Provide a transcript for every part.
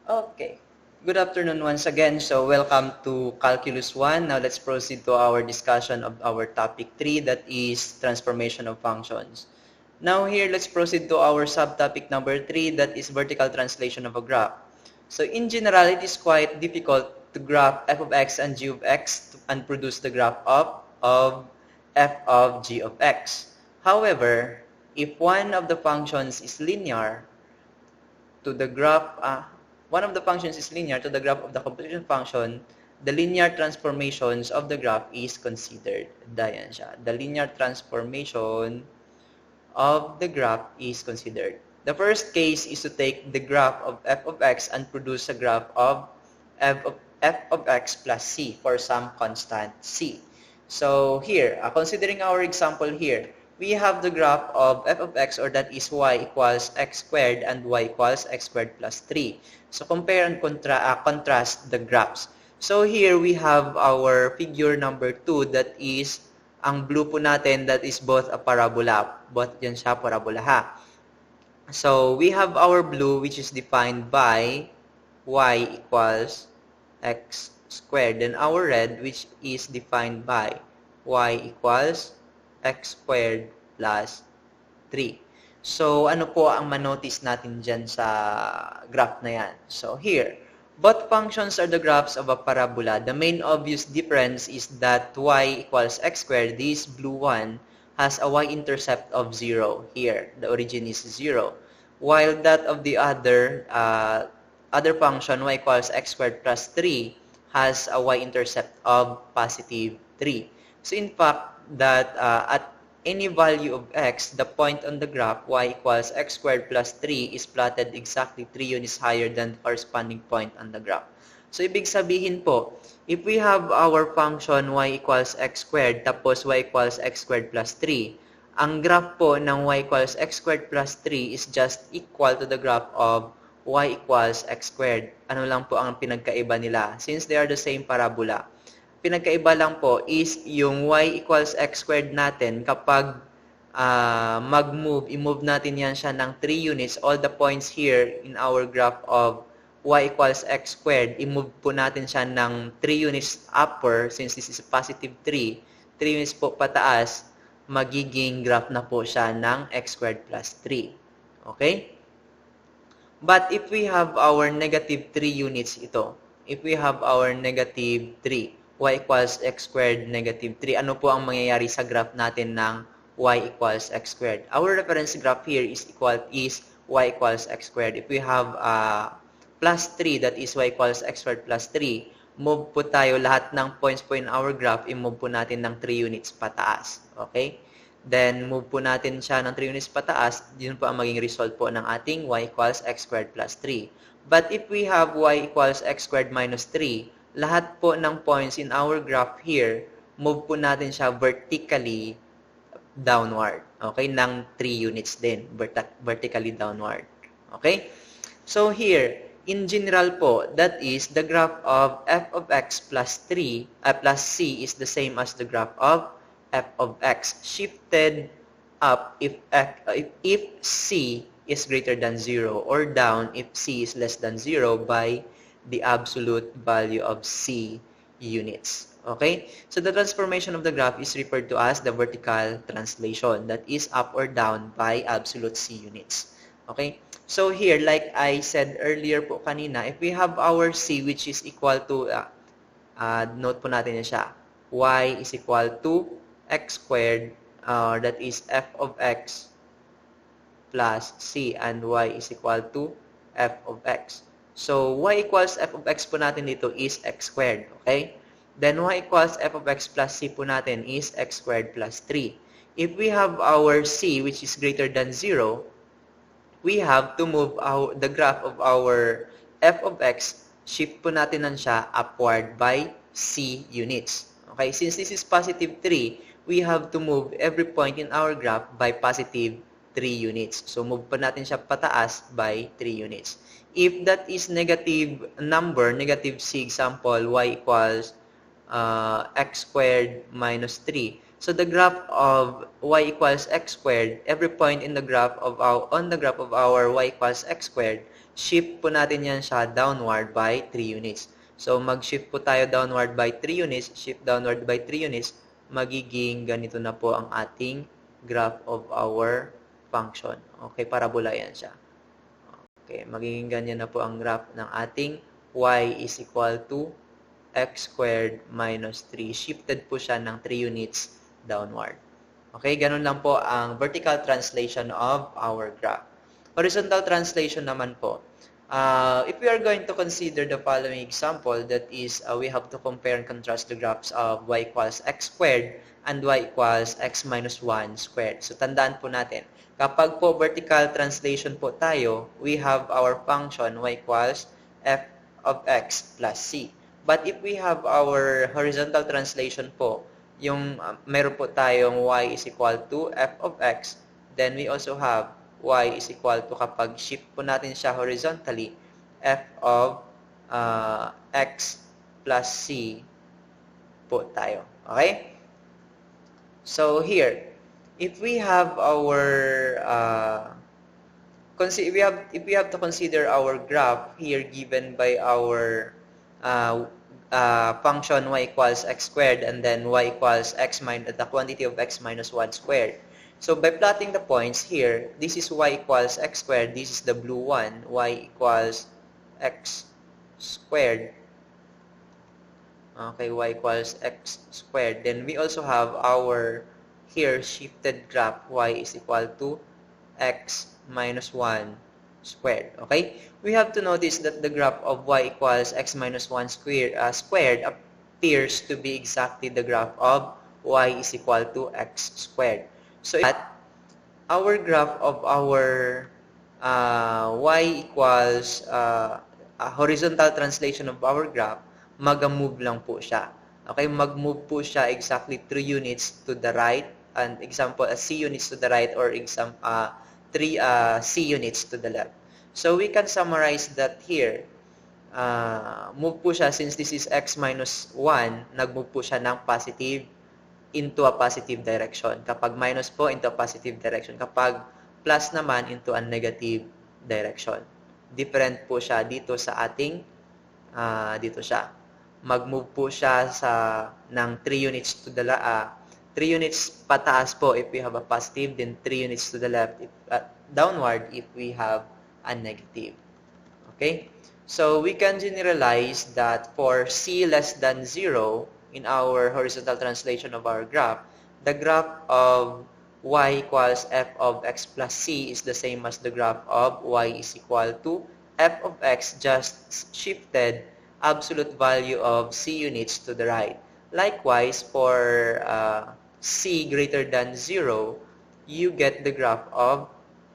Okay. Good afternoon once again. So welcome to Calculus 1. Now let's proceed to our discussion of our topic 3, that is transformation of functions. Now here, let's proceed to our subtopic number 3, that is vertical translation of a graph. So in general, it is quite difficult to graph f of x and g of x and produce the graph of f of g of x. However, if one of the functions is linear, to the graph, one of the functions is linear to the graph of the computation function, the linear transformations of the graph is considered. Dayan siya. The linear transformation of the graph is considered. The first case is to take the graph of f of x and produce a graph of f of x plus c for some constant c. So here, considering our example here, we have the graph of f of x, or that is y equals x squared and y equals x squared plus 3. So compare and contrast the graphs. So here we have our figure number 2, that is ang blue po natin, that is both a parabola. Both yan siya, parabola ha. So we have our blue, which is defined by y equals x squared. Then our red, which is defined by y equals x squared plus 3. So, ano po ang manotice natin dyan sa graph na yan? So, here, both functions are the graphs of a parabola. The main obvious difference is that y equals x squared, this blue one, has a y-intercept of 0 here. The origin is 0. While that of the other function, y equals x squared plus 3, has a y-intercept of positive 3. So in fact, that at any value of x, the point on the graph, y equals x squared plus 3, is plotted exactly 3 units higher than the corresponding point on the graph. So ibig sabihin po, if we have our function y equals x squared, tapos y equals x squared plus 3, ang graph po ng y equals x squared plus 3 is just equal to the graph of y equals x squared. Ano lang po ang pinagkaiba nila? Since they are the same parabola, pinagkaiba lang po is yung y equals x squared natin, kapag i-move natin yan siya ng 3 units, all the points here in our graph of y equals x squared, i-move po natin siya ng 3 units upper, since this is positive 3, 3 units po pataas, magiging graph na po siya ng x squared plus 3. Okay? But if we have our negative 3 units ito, if we have our negative 3, y equals x squared negative 3, ano po ang mangyayari sa graph natin ng y equals x squared? Our reference graph here is y equals x squared. If we have plus 3, that is y equals x squared plus 3, move po tayo, lahat ng points po in our graph, i-move po natin ng 3 units pataas. Okay? Then, move po natin siya ng 3 units pataas, yun po ang maging result po ng ating y equals x squared plus 3. But if we have y equals x squared minus 3, lahat po ng points in our graph here, move po natin siya vertically downward. Okay? Ng 3 units din, vertically downward. Okay? So here, in general po, that is the graph of f of x plus 3 plus c is the same as the graph of f of x, shifted up if c is greater than 0, or down if c is less than 0 by the absolute value of c units. Okay? So the transformation of the graph is referred to as the vertical translation, that is up or down by absolute c units. Okay? So here, like I said earlier po kanina, if we have our c which is equal to, note po natin yan siya, y is equal to x squared, that is f of x plus c, and y is equal to f of x. So, y equals f of x po natin dito is x squared, okay? Then, y equals f of x plus c po natin is x squared plus 3. If we have our c which is greater than 0, we have to move the graph of our f of x, shift po natin nan siya upward by c units. Okay, since this is positive 3, we have to move every point in our graph by positive 3 units. So, move pa natin siya pataas by 3 units. If that is negative number, negative c, example, y equals x squared minus 3. So, the graph of y equals x squared, every point in the graph of our y equals x squared, shift po natin yan siya downward by 3 units. So, mag-shift po tayo downward by 3 units, shift downward by 3 units, magiging ganito na po ang ating graph of our function. Okay, parabola yan siya. Okay, magiging ganyan na po ang graph ng ating y is equal to x squared minus 3. Shifted po siya ng 3 units downward. Okay, ganun lang po ang vertical translation of our graph. Horizontal translation naman po. If we are going to consider the following example, that is, we have to compare and contrast the graphs of y equals x squared and y equals x minus 1 squared. So, tandaan po natin, kapag po vertical translation po tayo, we have our function y equals f of x plus c. But if we have our horizontal translation po, yung meron po tayong y is equal to f of x, then we also have y is equal to, kapag shift po natin siya horizontally, f of x plus c po tayo. Okay? So here, if we have our if we have to consider our graph here given by our function y equals x squared and then y equals x minus the quantity of x minus 1 squared. So by plotting the points here, this is y equals x squared, this is the blue one, y equals x squared. Okay, y equals x squared. Then we also have our here shifted graph, y is equal to x minus 1 squared. Okay? We have to notice that the graph of y equals x minus 1 squared appears to be exactly the graph of y is equal to x squared. So that our graph of our y equals a horizontal translation of our graph, mag-move lang po siya. Okay, mag-move po siya exactly 3 units to the right, and example, c units to the right, or 3 c units to the left. So we can summarize that here. Move po siya, since this is x minus 1, nag-move po siya ng positive into a positive direction. Kapag minus po, into a positive direction. Kapag plus naman, into a negative direction. Different po siya dito sa ating, dito siya. Mag-move po siya ng 3 units to the 3 units pataas po if we have a positive, then 3 units to the left, downward if we have a negative. Okay? So, we can generalize that for c less than 0, in our horizontal translation of our graph, the graph of y equals f of x plus c is the same as the graph of y is equal to f of x, just shifted absolute value of c units to the right. Likewise, for c greater than 0, you get the graph of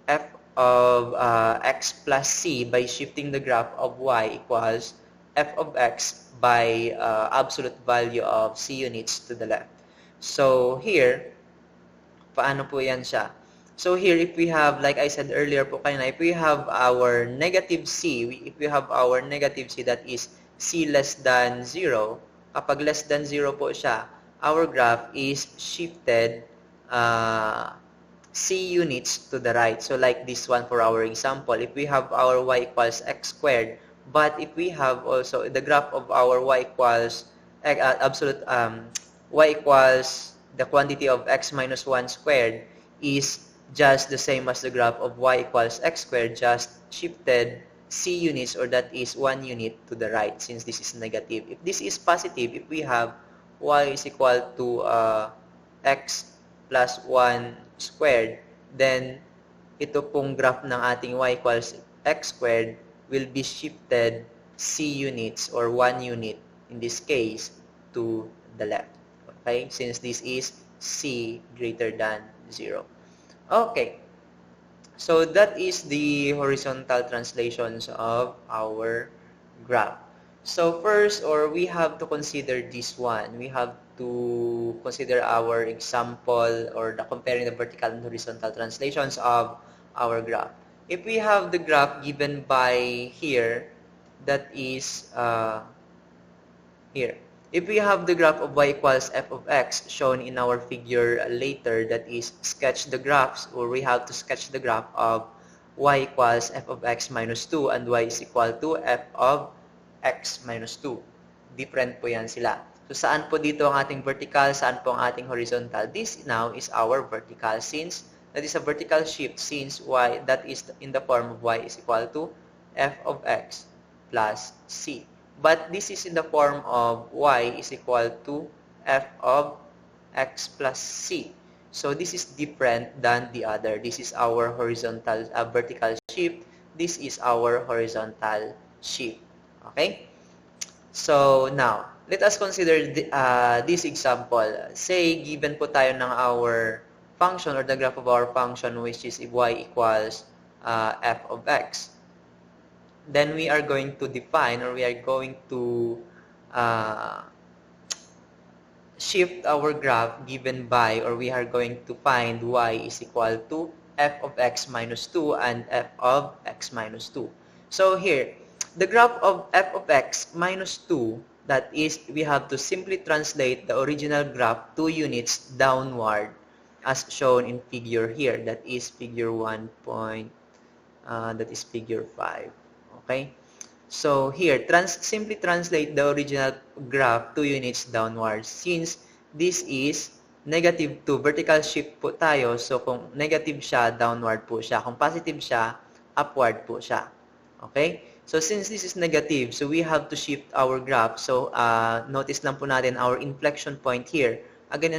f of x plus c by shifting the graph of y equals f of x by absolute value of c units to the left. So here, paano po yan siya? So here, if we have, like I said earlier po kanina, if we have our negative c, if we have our negative c, that is c less than 0, kapag less than 0 po siya, our graph is shifted c units to the right. So like this one for our example, if we have our y equals x squared, but if we have also the graph of our y equals y equals the quantity of x minus 1 squared is just the same as the graph of y equals x squared, just shifted c units, or that is 1 unit to the right, since this is negative. If this is positive, if we have y is equal to x plus 1 squared, then ito pong graph ng ating y equals x squared will be shifted c units, or 1 unit in this case, to the left. Okay? Since this is c greater than 0. Okay. So that is the horizontal translations of our graph. So first, we have to consider this one. We have to consider our example, or the comparing the vertical and horizontal translations of our graph. If we have the graph given by here, that is here. If we have the graph of y equals f of x shown in our figure later, that is sketch the graphs, or we have to sketch the graph of y equals f of x minus 2 and y is equal to f of x minus 2. Different po yan sila. So, saan po dito ang ating vertical? Saan po ang ating horizontal? This now is our vertical since that is a vertical shift since y that is in the form of y is equal to f of x plus c. But this is in the form of y is equal to f of x plus c. So this is different than the other. This is our horizontal, vertical shift. This is our horizontal shift. Okay? So now, let us consider this example. Say, given po tayo ng our function or the graph of our function which is y equals f of x. Then we are going to define or we are going to shift our graph given by or we are going to find y is equal to f of x minus 2 and f of x minus 2. So here, the graph of f of x minus 2, that is, we have to simply translate the original graph 2 units downward as shown in figure here. That is figure 1 point, that is figure 5. Okay? So here, simply translate the original graph 2 units downwards. Since this is negative 2, vertical shift po tayo. So kung negative siya, downward po siya. Kung positive siya, upward po siya. Okay? So since this is negative, so we have to shift our graph. So notice lang po natin our inflection point here. Again,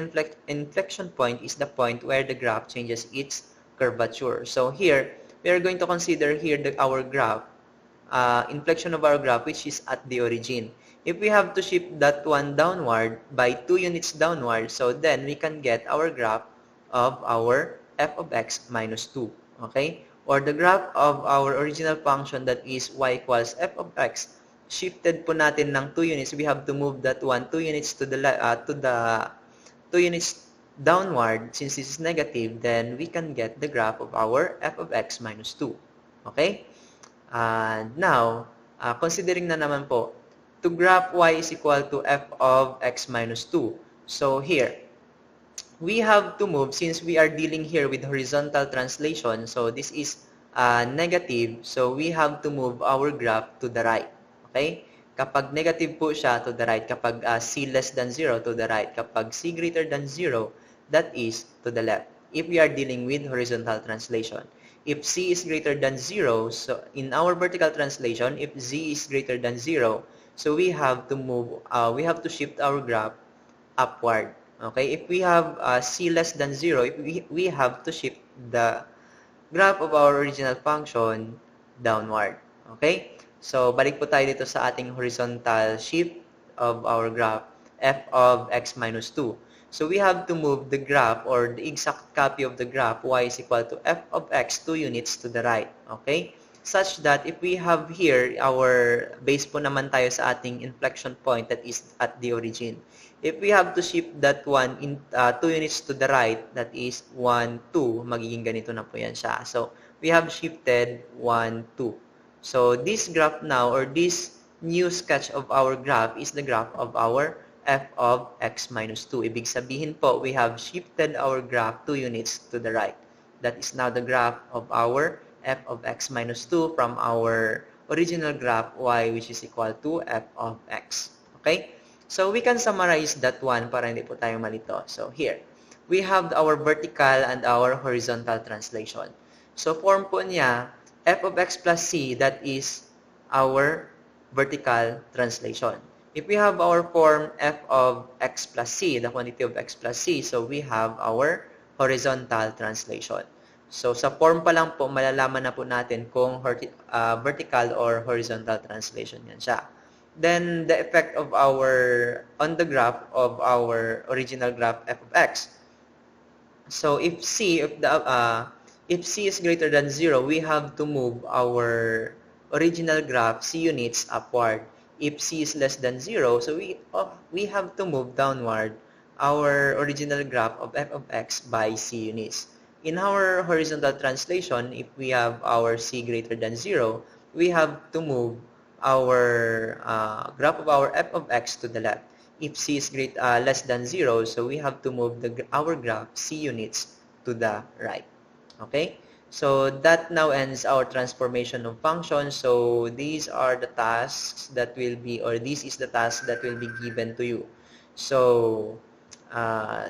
inflection point is the point where the graph changes its curvature. So here, we are going to consider here our graph. Inflection of our graph which is at the origin. If we have to shift that one downward by 2 units downward, so then we can get our graph of our f of x minus 2. Okay? Or the graph of our original function that is y equals f of x. Shifted po natin ng 2 units. We have to move that one 2 units to the 2 units downward. Since this is negative, then we can get the graph of our f of x minus 2. Okay? And now, considering na naman po, to graph y is equal to f of x minus 2. So here, we have to move, since we are dealing here with horizontal translation, so this is negative, so we have to move our graph to the right. Okay? Kapag negative po siya, to the right. Kapag c less than 0, to the right. Kapag c greater than 0, that is to the left. If we are dealing with horizontal translation. If c is greater than 0, so in our vertical translation, if z is greater than 0, so we have to move, we have to shift our graph upward. Okay? If we have c less than 0, if we have to shift the graph of our original function downward. Okay? So, balik po tayo dito sa ating horizontal shift of our graph, f of x minus 2. So we have to move the graph or the exact copy of the graph y is equal to f of x 2 units to the right. Okay? Such that if we have here our base po naman tayo sa ating inflection point that is at the origin. If we have to shift that one in 2 units to the right, that is 1, 2, magiging ganito na po yan siya. So we have shifted 1, 2. So this graph now or this new sketch of our graph is the graph of our f of x minus 2. Ibig sabihin po, we have shifted our graph 2 units to the right. That is now the graph of our f of x minus 2 from our original graph y which is equal to f of x. Okay? So we can summarize that one para hindi po tayo malito. So here, we have our vertical and our horizontal translation. So form po niya, f of x plus c, that is our vertical translation. If we have our form f of x plus c, the quantity of x plus c, so we have our horizontal translation. So sa form pa lang po, malalaman na po natin kung vertical or horizontal translation yan siya. Then the effect of on the graph of our original graph f of x. So if c is greater than 0, we have to move our original graph c units upward. If c is less than 0, so we have to move downward our original graph of f of x by c units. In our horizontal translation, if we have our c greater than 0, we have to move our graph of our f of x to the left. If c is less than 0, so we have to move our graph c units to the right. Okay? So that now ends our transformation of functions. So these are the tasks that will be, or this is the task that will be given to you. So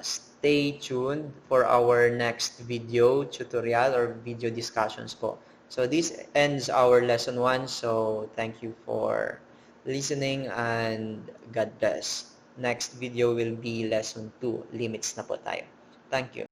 stay tuned for our next video tutorial or video discussions po. So this ends our lesson 1. So thank you for listening and God bless. Next video will be lesson 2. Limits na po tayo. Thank you.